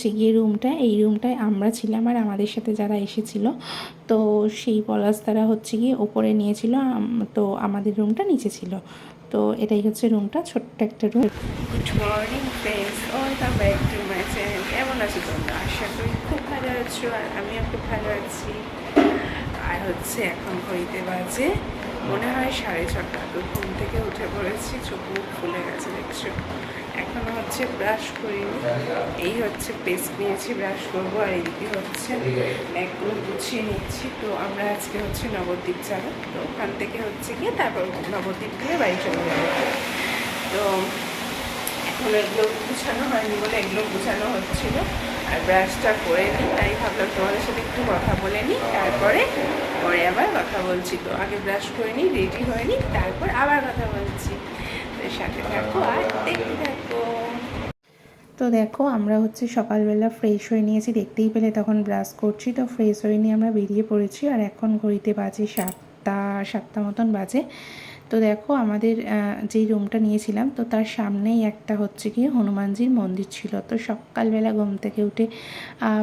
হচ্ছে গিয়ে রুমটা, এই রুমটায় আমরা ছিলাম আর আমাদের সাথে যারা এসেছিল, তো সেই পলাশদারা হচ্ছে গিয়ে ওপরে নিয়েছিল, তো আমাদের রুমটা নিচে ছিল। তো এটাই হচ্ছে রুমটা, ছোট্ট একটা room. Good morning friends, welcome back to my channel. কেমন আছো তোমরা? আশা করি খুব ভালো আছো, আর আমিও খুব ভালো আছি। আর হচ্ছে এখন ঘড়িতে বাজে মনে হয় 6:30। তো ঘুম থেকে উঠে পড়েছি, চোখ মুখ ফুলে গেছে দেখছো। এখনো হচ্ছে ব্রাশ করিনি, এই হচ্ছে পেস্ট নিয়েছি, ব্রাশ করবো। আর এইদিকে হচ্ছে ব্যাগগুলো গুছিয়ে নিচ্ছি। তো আমরা আজকে হচ্ছে নবদ্বীপ যাবো, তো ওখান থেকে হচ্ছে গিয়ে তারপর নবদ্বীপ থেকে বাড়ি চলে যাবো। তো এখন এগুলো গুছানো হয়নি বলে এগুলো গুছানো হচ্ছিলো, আর ব্রাশটা করে নিই, তাই ভাবলাম তোমাদের সাথে একটু কথা বলে নিই, তারপরে পরে আবার কথা বলছি। তো আগে ব্রাশ করে নিই, রেডি হয়ে নিই, তারপর আবার কথা বলছি। তো সাথে থাকো আর দেখতে থাকো। তো দেখো আমরা হচ্ছে সকালবেলা ফ্রেশ হয়ে নিয়েছি, দেখতেই পেলে তখন ব্রাশ করছি। তো ফ্রেশ হয়ে নিয়ে আমরা বেরিয়ে পড়েছি, আর এখন ঘড়িতে বাজে 7টা মতন বাজে। তো দেখো আমাদের যেই রুমটা নিয়েছিলাম, তো তার সামনেই একটা হচ্ছে গিয়ে হনুমানজির মন্দির ছিল। তো সকালবেলা ঘুম থেকে উঠে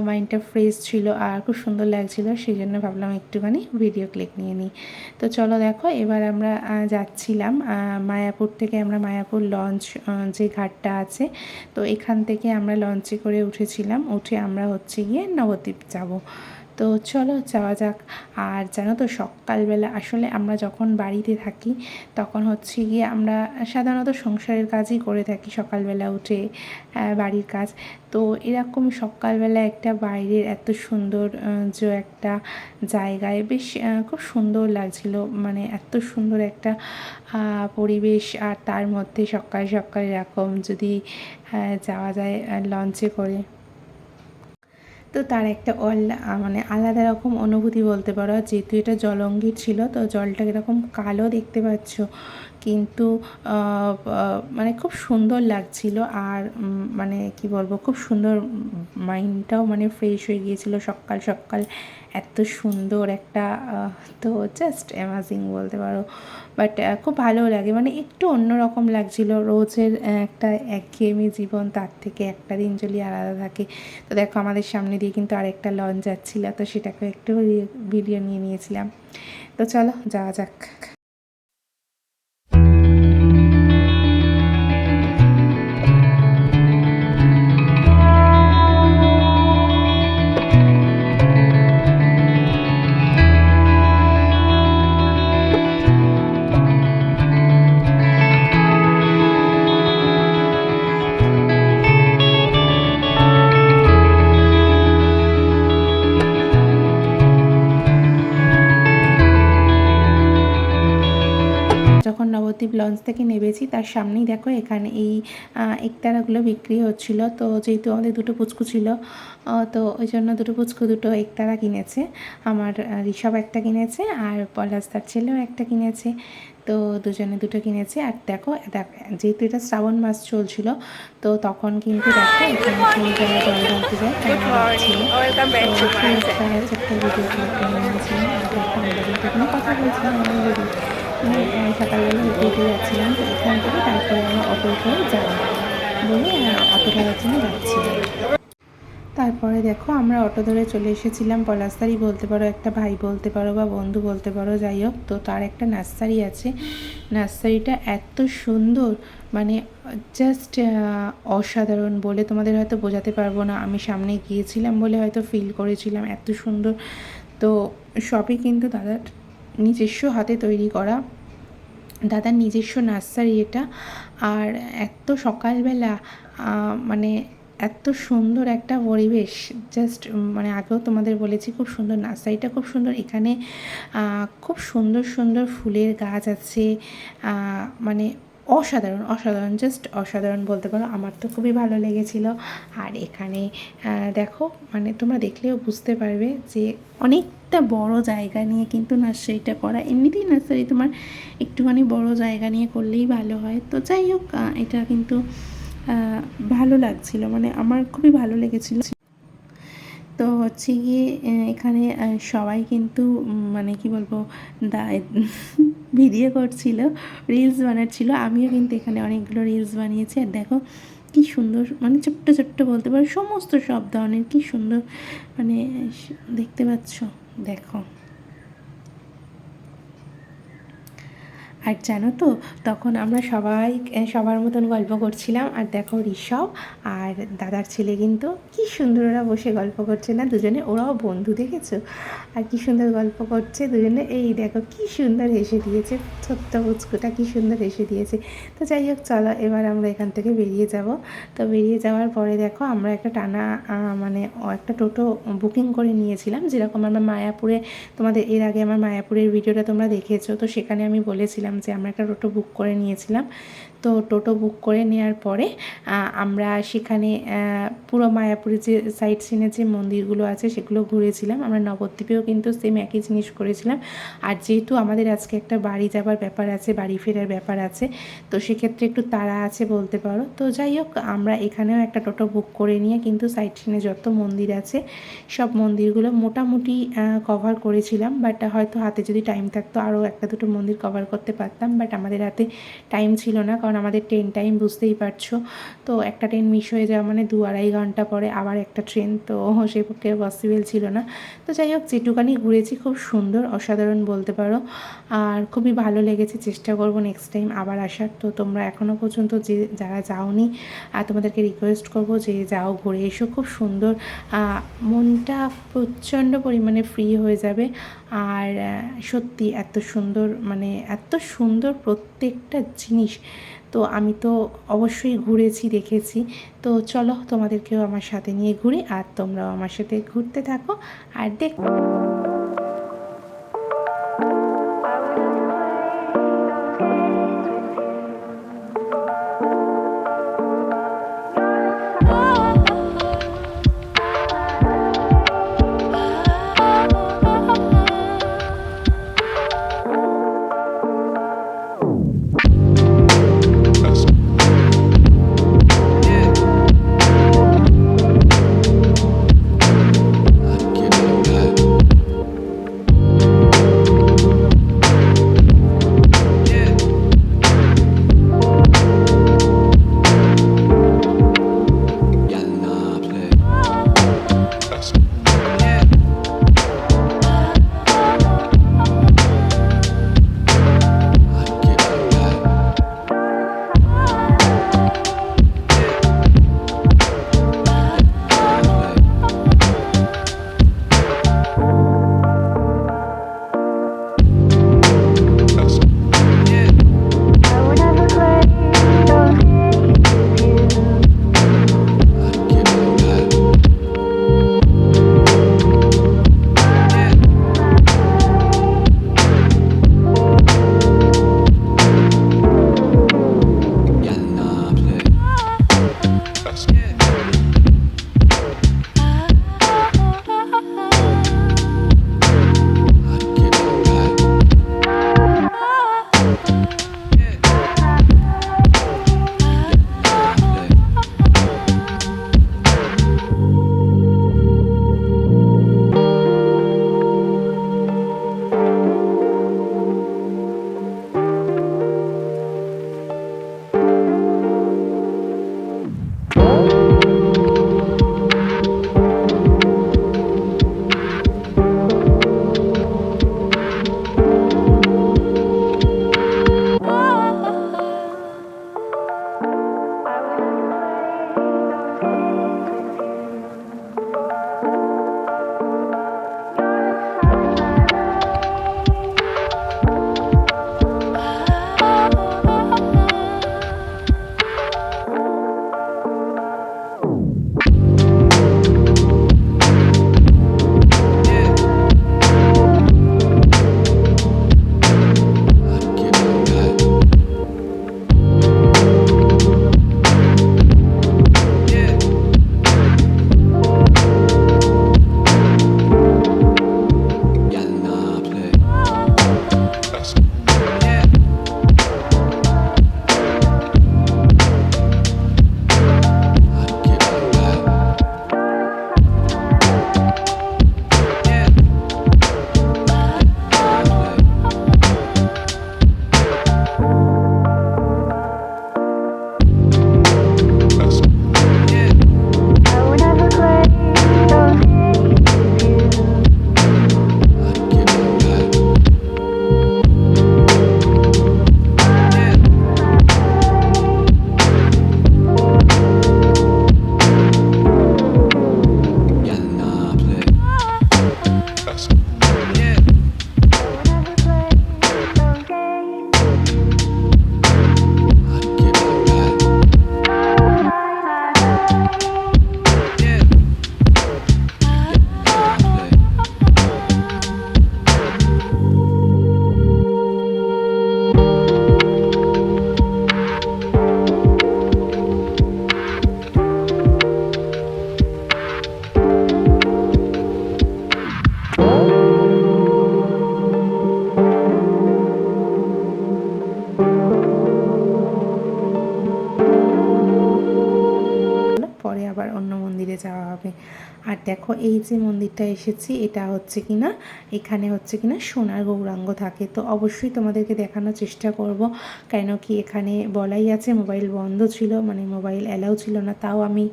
মাইন্ডটা ফ্রেশ ছিল আর খুব সুন্দর লাগছিলো, সেই জন্য ভাবলাম একটুখানি ভিডিও ক্লিক নিয়ে নিই। তো চলো দেখো, এবার আমরা যাচ্ছিলাম মায়াপুর থেকে। আমরা মায়াপুর লঞ্চ যে ঘাটটা আছে, তো এখান থেকে আমরা লঞ্চে করে উঠেছিলাম, উঠে আমরা হচ্ছে গিয়ে নবদ্বীপ যাব। তো চলো যাওয়া যাক। আর জানো তো সকালবেলা আসলে আমরা যখন বাড়িতে থাকি তখন হচ্ছে গিয়ে আমরা সাধারণত সংসারের কাজই করে থাকি, সকালবেলা উঠে বাড়ির কাজ। তো এরকম সকালবেলা একটা বাইরের এত সুন্দর যে একটা জায়গায় বেশ খুব সুন্দর লাগছিল, মানে এত সুন্দর একটা পরিবেশ, আর তার মধ্যে সকাল সকাল এরকম যদি যাওয়া যায় লঞ্চে করে, তো তার একটা মানে আলাদা রকম অনুভূতি বলতে পারো। যেহেতু এটা জলঙ্গির ছিল, তো জলটা এরকম কালো দেখতে পাচ্ছ, কিন্তু মানে খুব সুন্দর লাগছিল। আর মানে কি বলবো, খুব সুন্দর, মাইন্ডটাও মানে ফ্রেশ হয়ে গিয়েছিল সকাল সকাল। এত সুন্দর একটা তো জাস্ট অ্যামাজিং বলতে পারো। বাট খুব ভালো লাগে, মানে একটু অন্যরকম লাগছিল। রোজের একটা একঘেয়েমি জীবন, তার থেকে একটা দিন যদি আলাদা থাকে। তো দেখো আমাদের সামনে দিয়ে কিন্তু আরেকটা লঞ্চ যাচ্ছিল, তো সেটাকে একটু ভিডিও নিয়ে নিয়েছিলাম। তো চলো যাওয়া যাক। যখন নবদ্বীপ লঞ্চ থেকে নেমেছি, তার সামনেই দেখো এখানে এই একতারাগুলো বিক্রি হচ্ছিল। তো যেহেতু আমাদের দুটো পুচকু ছিল, তো ওই জন্য দুটো একতারা কিনেছে। আমার ঋষভ একটা কিনেছে, আর পলাশদার ছেলেও একটা কিনেছে। তো দুজনে দুটো কিনেছে। আর দেখো যেহেতু এটা শ্রাবণ মাস চলছিল, তো তখন কিন্তু দেখো এখানে ফুল যারা জল ঢালতে যায় তারা ছিল। তো সেই একটা ছোট্ট ভিডিও ক্লিপ নিয়ে নিয়েছিলাম। আর দেখো আমরা কিন্তু এখানে কথা বলছিলাম অলরেডি, সকালবেলা হেঁটে হেঁটে যাচ্ছিলাম। তো এখান থেকে তারপরে আমরা অটো করে যাবো বলে অটো ধরার জন্য যাচ্ছিলাম। তারপরে দেখো আমরা অটো ধরে চলে এসেছিলাম পলাশদারই বলতে পারো, একটা ভাই বলতে পারো বা বন্ধু বলতে পারো, যাই হোক। তো তার একটা নার্সারি আছে, নার্সারিটা এত সুন্দর, মানে জাস্ট অসাধারণ বলে তোমাদের হয়তো বোঝাতে পারবো না। আমি সামনে গিয়েছিলাম বলে হয়তো ফিল করেছিলাম এত সুন্দর। তো সবই কিন্তু দাদার নিজস্ব হাতে তৈরি করা, দাদার নিজস্ব নার্সারি এটা। আর এত সকালবেলা মানে এত সুন্দর একটা পরিবেশ, জাস্ট মানে আগেও তোমাদের বলেছি খুব সুন্দর, নার্সারিটা খুব সুন্দর। এখানে খুব সুন্দর সুন্দর ফুলের গাছ আছে, মানে অসাধারণ অসাধারণ, জাস্ট অসাধারণ বলতে পারো। আমার তো খুবই ভালো লেগেছিলো। আর এখানে দেখো, মানে তোমরা দেখলেও বুঝতে পারবে যে অনেকটা বড় জায়গা নিয়ে কিন্তু নার্সারিটা করা। এমনিতেই নার্সারি তোমার একটুখানি বড় জায়গা নিয়ে করলেই ভালো হয়। তো যাই হোক, এটা কিন্তু ভালো লাগছিল, মানে আমার খুবই ভালো লেগেছিলো। তো হচ্ছে গিয়ে এখানে সবাই কিন্তু মানে কি বলবো, ভিডিও করছিল, রিলস বানাচ্ছিল। আমিও কিন্তু এখানে অনেকগুলো রিলস বানিয়েছি। আর দেখো কী সুন্দর, মানে ছোট্ট ছোট্ট বলতে পারো, সমস্ত সব ধরনের কী সুন্দর, মানে দেখতে পাচ্ছ, দেখো। আর জানো তো তখন আমরা সবাই সবার মতন গল্প করছিলাম, আর দেখো ঋষভ আর দাদার ছেলে কিন্তু কী সুন্দর ওরা বসে গল্প করছে না দুজনে, ওরাও বন্ধু দেখেছো, আর কী সুন্দর গল্প করছে দুজনে। এই দেখো কী সুন্দর হেসে দিয়েছে, ছোট্ট পুচকুটা কী সুন্দর হেসে দিয়েছে। তো যাই হোক চলো এবার আমরা এখান থেকে বেরিয়ে যাব। তো বেরিয়ে যাওয়ার পরে দেখো আমরা একটা টানা মানে একটা টোটো বুকিং করে নিয়েছিলাম, যেরকম আমরা মায়াপুরে, তোমাদের এর আগে আমার মায়াপুরের ভিডিওটা তোমরা দেখেছো, তো সেখানে আমি বলেছিলাম যে আমরা একটা টোটো বুক করে নিয়েছিলাম। তো টোটো বুক করে নেওয়ার পরে আমরা সেখানে পুরো মায়াপুরে যে সাইট সিনের যে মন্দিরগুলো আছে সেগুলো ঘুরেছিলাম। আমরা নবদ্বীপেও কিন্তু সেম একই জিনিস করেছিলাম। আর যেহেতু আমাদের আজকে একটা বাড়ি যাবার ব্যাপার আছে, বাড়ি ফেরার ব্যাপার আছে, তো সেক্ষেত্রে একটু তাড়া আছে বলতে পারো। তো যাই হোক আমরা এখানেও একটা টোটো বুক করে নিয়ে কিন্তু সাইট সিনে যত মন্দির আছে সব মন্দিরগুলো মোটামুটি কভার করেছিলাম। বাট হয়তো হাতে যদি টাইম থাকতো আরও একটা দুটো মন্দির কভার করতে পারতাম, বাট আমাদের হাতে টাইম ছিল না, কারণ আমাদের ট্রেন টাইম বুঝতেই পারছো। তো একটা ট্রেন মিস হয়ে যাওয়া মানে 2-2.5 ঘন্টা পরে আবার একটা ট্রেন, তো সেই পক্ষে পসিবল ছিল না। তো যাই হোক যেটুকানি ঘুরেছি খুব সুন্দর, অসাধারণ বলতে পারো, আর খুবই ভালো লেগেছে। চেষ্টা করবো নেক্সট টাইম আবার আসার। তো তোমরা এখনও পর্যন্ত যে যারা যাওনি, তোমাদেরকে রিকোয়েস্ট করবো যে যাও, ঘুরে এসো, খুব সুন্দর, মনটা প্রচণ্ড পরিমাণে ফ্রি হয়ে যাবে। আর সত্যি এত সুন্দর, মানে এত সুন্দর প্রত্যেকটা জিনিস। তো আমি তো অবশ্যই ঘুরেছি, দেখেছি। তো চলো তোমাদেরকেও আমার সাথে নিয়ে ঘুরি, আর তোমরাও আমার সাথে ঘুরতে থাকো আর দেখো। হবে। আর দেখো এই যে মন্দিরটা এসেছি, এটা হচ্ছে কিনা, এখানে হচ্ছে কিনা সোনার গৌরাঙ্গ থাকে। তো অবশ্যই তোমাদেরকে দেখানোর চেষ্টা করব, কেন কি এখানে বলাই আছে মোবাইল বন্ধ ছিল, মানে মোবাইল অ্যালাউ ছিল না, তাও আমি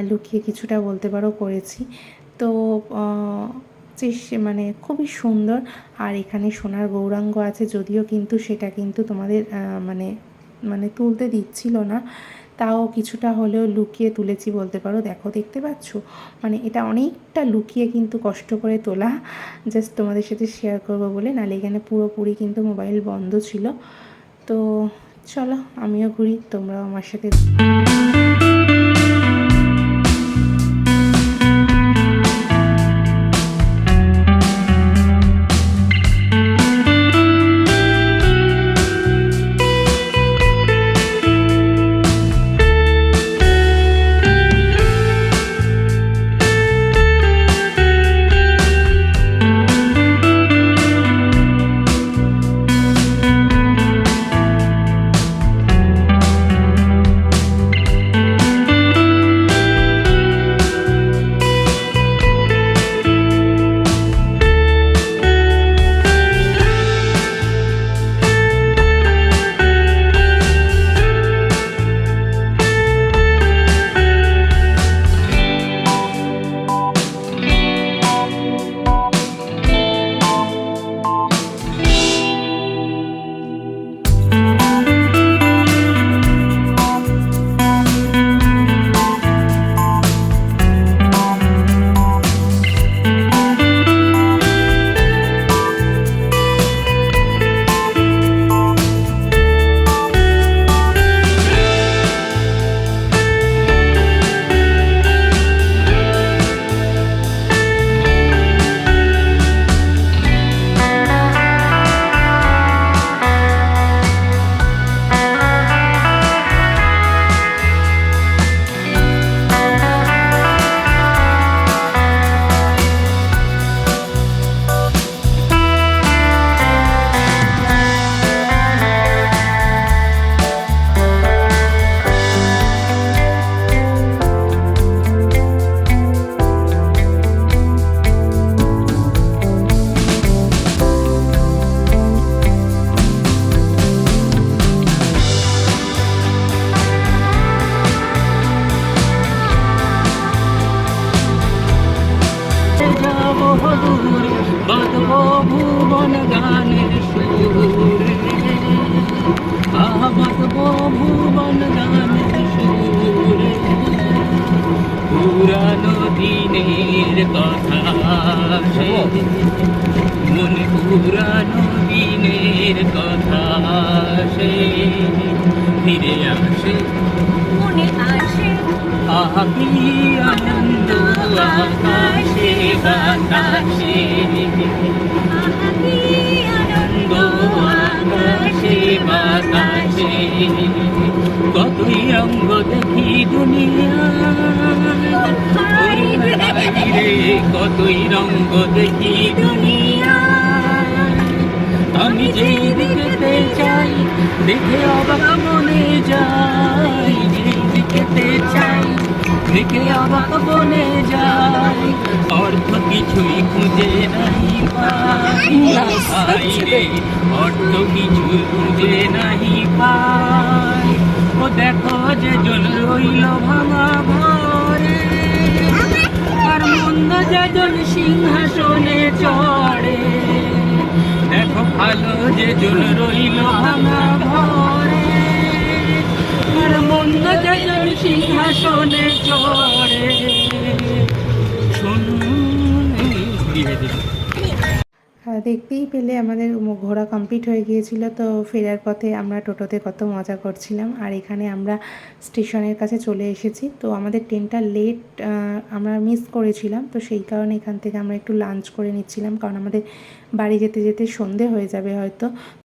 লুকিয়ে কিছুটা বলতে পারো করেছি। তো মানে খুবই সুন্দর। আর এখানে সোনার গৌরাঙ্গ আছে, যদিও কিন্তু সেটা কিন্তু তোমাদের মানে মানে তুলতে দিচ্ছিল না, তাও কিছুটা হলেও লুকিয়ে তুলেছি বলতে পারো। দেখো দেখতে পাচ্ছ, মানে এটা অনেকটা লুকিয়ে কিন্তু কষ্ট করে তোলা, জাস্ট তোমাদের সাথে শেয়ার করবো বলে, নাহলে এখানে পুরোপুরি কিন্তু মোবাইল বন্ধ ছিল। তো চলো আমিও ঘুরি, তোমরাও আমার সাথে। ভুবন গানের সুরে, বাঁধবো ভুবন গানের সুরে, পুরানো দিনের কথা সে, মনে পুরানো দিনের কথা সে ফিরে আসে, মনে আসে আবি আনন্দ আকাশে বাতাসে, আহাবি আনন্দ আকাশে বাতাসে, কতই রঙ্গ দেখি দুনিয়ায় রে, কতই রঙ্গ দেখি দুনিয়ায়, আমি যেই দিকেতে চাই দেখে অবাক মনে যাই, যেই দিকেতে চাই দেখে অবাক মনে যাই, অর্থ কিছুই খুঁজে নাই পাই রে, অর্থ কিছুই খুঁজে নাই পাই, ও দেখো যে জন রইল ভাঙা ঘরে, আর মন্দ যে জন সিংহাসনে চড়ে, দেখো ভালো যে জন রইল ভাঙা ঘরে, আর মন্দ যে জন সিংহাসনে চড়ে, দেখতেই পেলে আমাদের ঘোরা কমপ্লিট হয়ে গিয়েছিল। তো ফেরার পথে আমরা টোটোতে কত মজা করছিলাম, আর এখানে আমরা স্টেশনের কাছে চলে এসেছি। তো আমাদের ট্রেনটা লেট, আমরা মিস করেছিলাম, তো সেই কারণে এখান থেকে আমরা একটু লাঞ্চ করে নিচ্ছিলাম, কারণ আমাদের বাড়ি যেতে যেতে সন্ধে হয়ে যাবে হয়তো।